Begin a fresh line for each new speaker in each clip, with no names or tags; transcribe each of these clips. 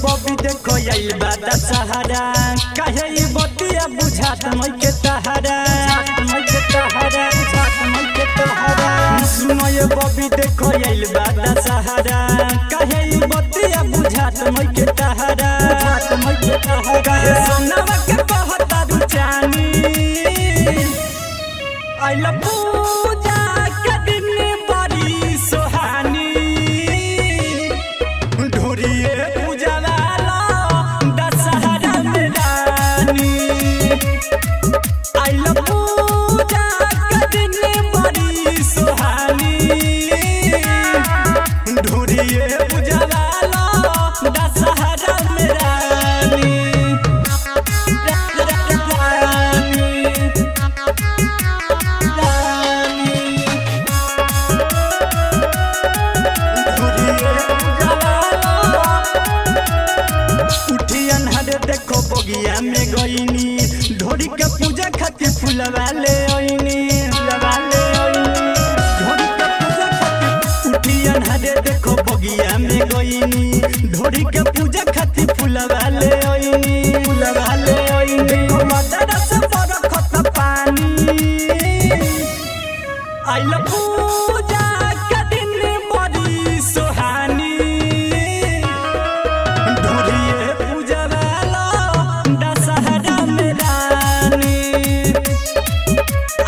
बबी देखो आइल बा दशहरा काहे ई बतिया बुझात मई के तहरा सुनो ये बबी देखो आइल बा दशहरा काहे ई बतिया बुझात मई के तहरा काहे सोनवा के कहता रुचानी आइल पूजा के दिन बड़ी सोहानी ढोरिए पूजा वाला दशहरा में रानी आइल पूजा के दिन बड़ी सोहानी ढोरिए पूजा वाला दशहरा में रानी देखो बगिया में गईनी ढोरी के पूजा खातिर फूलवा ले आईनी ढोरी के पूजा खातिर उठियन हरे देखो बगिया में गईनी ढोरी के पूजा खातिर फूलवा ले आईनी देखो मदरा से बरखत पानी आइल पूजा के दिन बड़ी सोहानी ढोरिए पूजा वाला दशहरा में रानी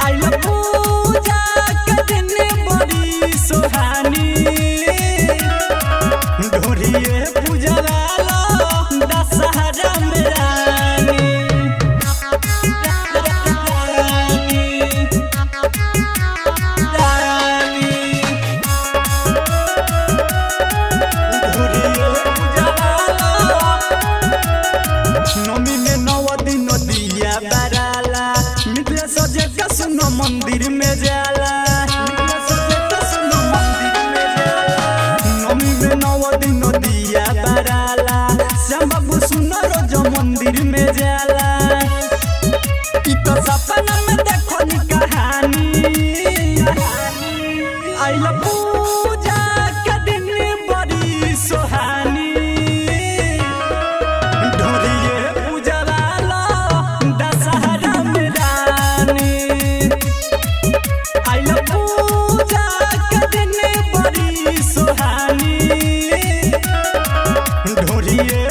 आइल पूजा के दिन बड़ी सोहानी ढोरिए पूजा वाला दशहरा में रानी नमी में 9 दिन दिया बराला मिले सजे का सुनो मंदिर में जाला नमी में 9 दिन दिया बराला श्याम बाबू सुनो रोज मंदिर में जाला ई तो सपना में देखो नी कहानी आइल पूजा के दिन बड़ी सोहानी आइल पूजा के दिन बड़ी सोहानी ढोरिए